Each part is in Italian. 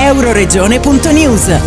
Euroregione.news.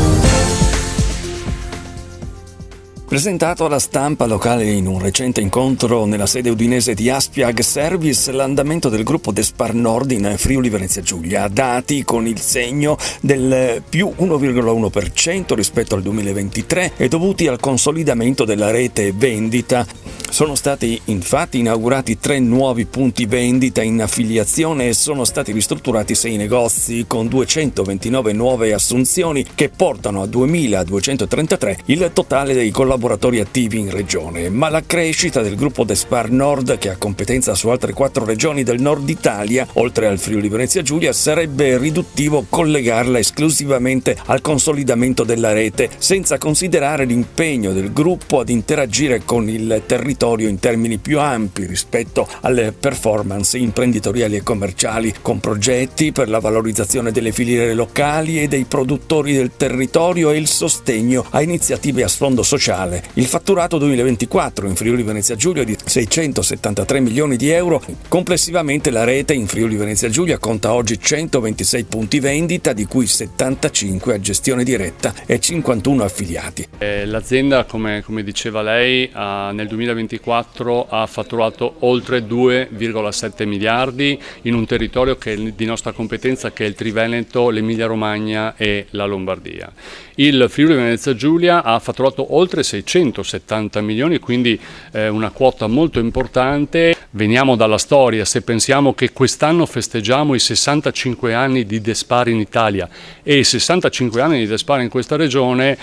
Presentato alla stampa locale in un recente incontro nella sede udinese di Aspia Ag Service, l'andamento del gruppo Despar Nord in Friuli Venezia Giulia, dati con il segno del più 1,1% rispetto al 2023 e dovuti al consolidamento della rete vendita. Sono stati infatti inaugurati 3 nuovi punti vendita in affiliazione e sono stati ristrutturati 6 negozi con 229 nuove assunzioni che portano a 2.233 il totale dei collaboratori attivi in regione. Ma la crescita del gruppo Despar Nord, che ha competenza su altre 4 regioni del nord Italia, oltre al Friuli Venezia Giulia, sarebbe riduttivo collegarla esclusivamente al consolidamento della rete, senza considerare l'impegno del gruppo ad interagire con il territorio in termini più ampi rispetto alle performance imprenditoriali e commerciali, con progetti per la valorizzazione delle filiere locali e dei produttori del territorio e il sostegno a iniziative a sfondo sociale. Il fatturato 2024 in Friuli Venezia Giulia è di 673 milioni di euro. Complessivamente la rete in Friuli Venezia Giulia conta oggi 126 punti vendita, di cui 75 a gestione diretta e 51 affiliati. L'azienda, come diceva lei, nel 2024 ha fatturato oltre 2,7 miliardi in un territorio che è di nostra competenza, che è il Triveneto, l'Emilia Romagna e la Lombardia. Il Friuli Venezia Giulia ha fatturato oltre 670 milioni, quindi una quota molto importante. Veniamo dalla storia, se pensiamo che quest'anno festeggiamo i 65 anni di Despar in Italia e i 65 anni di Despar in questa regione,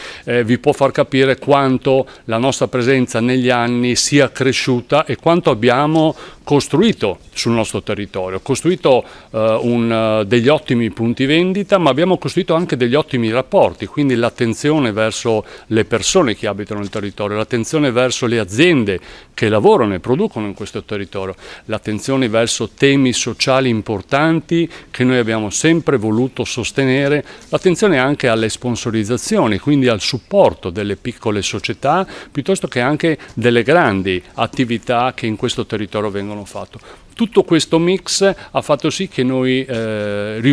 vi può far capire quanto la nostra presenza negli anni sia cresciuta e quanto abbiamo costruito sul nostro territorio, costruito degli ottimi punti vendita, ma abbiamo costruito anche degli ottimi rapporti, quindi l'attenzione verso le persone che abitano il territorio, l'attenzione verso le aziende che lavorano e producono in questo territorio, l'attenzione verso temi sociali importanti che noi abbiamo sempre voluto sostenere, l'attenzione anche alle sponsorizzazioni, quindi al supporto delle piccole società piuttosto che anche delle grandi attività che in questo territorio vengono fatte. Tutto questo mix ha fatto sì che noi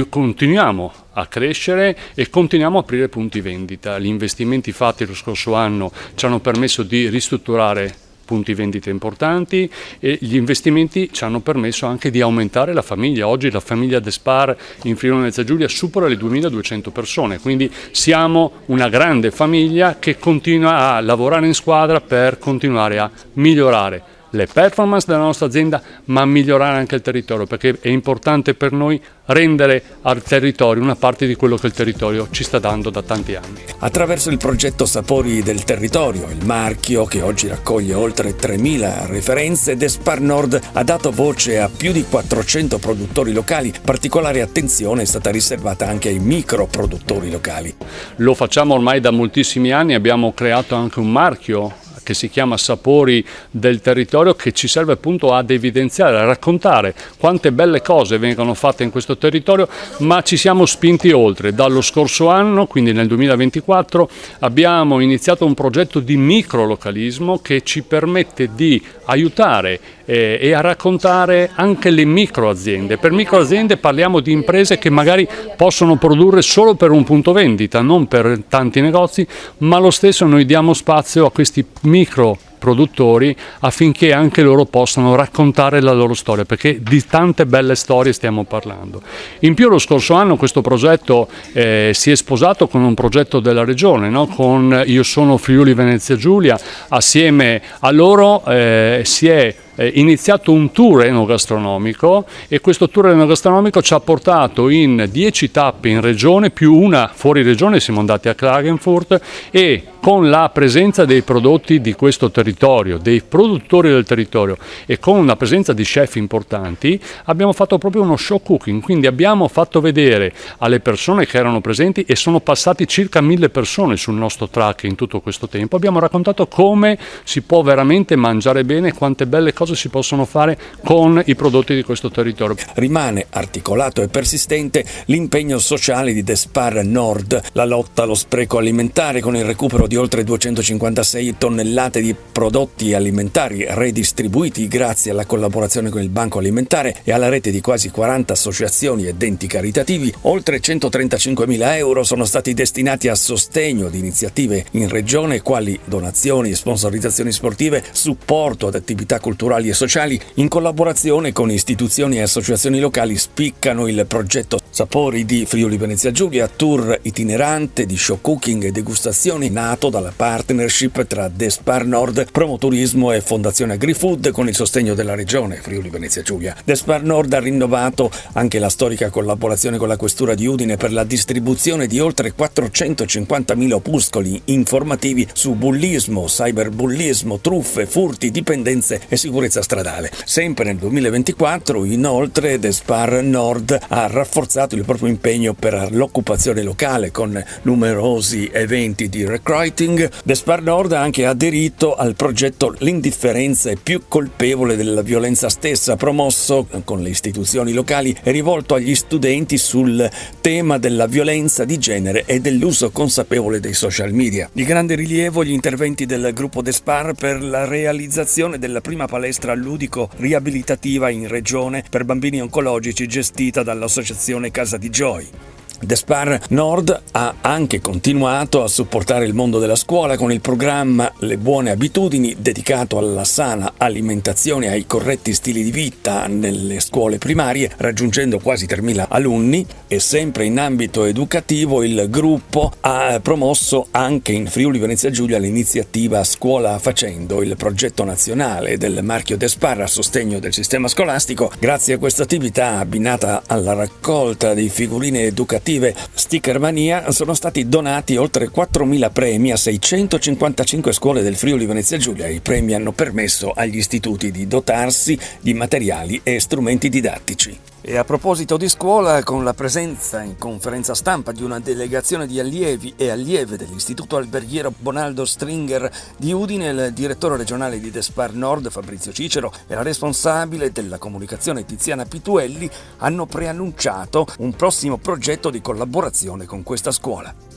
continuiamo a crescere e continuiamo a aprire punti vendita. Gli investimenti fatti lo scorso anno ci hanno permesso di ristrutturare punti vendita importanti e gli investimenti ci hanno permesso anche di aumentare la famiglia. Oggi la famiglia Despar in Friuli Venezia Giulia supera le 2200 persone, quindi siamo una grande famiglia che continua a lavorare in squadra per continuare a migliorare le performance della nostra azienda, ma migliorare anche il territorio, perché è importante per noi rendere al territorio una parte di quello che il territorio ci sta dando da tanti anni. Attraverso il progetto Sapori del Territorio, il marchio che oggi raccoglie oltre 3.000 referenze, Despar Nord ha dato voce a più di 400 produttori locali. Particolare attenzione è stata riservata anche ai microproduttori locali. Lo facciamo ormai da moltissimi anni, abbiamo creato anche un marchio che si chiama Sapori del Territorio, che ci serve appunto ad evidenziare, a raccontare quante belle cose vengono fatte in questo territorio, ma ci siamo spinti oltre. Dallo scorso anno, quindi nel 2024, abbiamo iniziato un progetto di microlocalismo che ci permette di aiutare e a raccontare anche le microaziende. Per microaziende parliamo di imprese che magari possono produrre solo per un punto vendita, non per tanti negozi, ma lo stesso noi diamo spazio a questi micro produttori affinché anche loro possano raccontare la loro storia, perché di tante belle storie stiamo parlando. In più lo scorso anno questo progetto si è sposato con un progetto della regione, no? Con Io sono Friuli Venezia Giulia, assieme a loro si è iniziato un tour enogastronomico e questo tour enogastronomico ci ha portato in 10 tappe in regione più una fuori regione, siamo andati a Klagenfurt, e con la presenza dei prodotti di questo territorio, dei produttori del territorio e con la presenza di chef importanti abbiamo fatto proprio uno show cooking, quindi abbiamo fatto vedere alle persone che erano presenti, e sono passati circa 1000 persone sul nostro track in tutto questo tempo, abbiamo raccontato come si può veramente mangiare bene, quante belle cose si possono fare con i prodotti di questo territorio. Rimane articolato e persistente l'impegno sociale di Despar Nord, la lotta allo spreco alimentare con il recupero di oltre 256 tonnellate di prodotti alimentari redistribuiti grazie alla collaborazione con il Banco Alimentare e alla rete di quasi 40 associazioni ed enti caritativi. Oltre 135.000 euro sono stati destinati a sostegno di iniziative in regione quali donazioni e sponsorizzazioni sportive, supporto ad attività culturali e sociali. In collaborazione con istituzioni e associazioni locali spiccano il progetto Sapori di Friuli Venezia Giulia, tour itinerante di show cooking e degustazioni nato dalla partnership tra Despar Nord, Promoturismo e Fondazione Agrifood con il sostegno della regione Friuli Venezia Giulia. Despar Nord ha rinnovato anche la storica collaborazione con la Questura di Udine per la distribuzione di oltre 450.000 opuscoli informativi su bullismo, cyberbullismo, truffe, furti, dipendenze e sicurezza stradale. Sempre nel 2024, inoltre, Despar Nord ha rafforzato il proprio impegno per l'occupazione locale con numerosi eventi di recruiting. Despar Nord ha anche aderito al progetto L'indifferenza è più colpevole della violenza stessa, promosso con le istituzioni locali e rivolto agli studenti sul tema della violenza di genere e dell'uso consapevole dei social media. Di grande rilievo gli interventi del gruppo Despar per la realizzazione della prima palestra ludico-riabilitativa in regione per bambini oncologici gestita dall'associazione Casa di Joy. Despar Nord ha anche continuato a supportare il mondo della scuola con il programma Le Buone Abitudini, dedicato alla sana alimentazione e ai corretti stili di vita nelle scuole primarie, raggiungendo quasi 3.000 alunni. E sempre in ambito educativo il gruppo ha promosso anche in Friuli Venezia Giulia l'iniziativa Scuola Facendo, il progetto nazionale del marchio Despar a sostegno del sistema scolastico. Grazie a questa attività, abbinata alla raccolta di figurine educative Sticker Mania, sono stati donati oltre 4.000 premi a 655 scuole del Friuli Venezia Giulia. I premi hanno permesso agli istituti di dotarsi di materiali e strumenti didattici. E a proposito di scuola, con la presenza in conferenza stampa di una delegazione di allievi e allieve dell'Istituto Alberghiero Bonaldo Stringer di Udine, il direttore regionale di Despar Nord, Fabrizio Cicero, e la responsabile della comunicazione Tiziana Pituelli hanno preannunciato un prossimo progetto di collaborazione con questa scuola.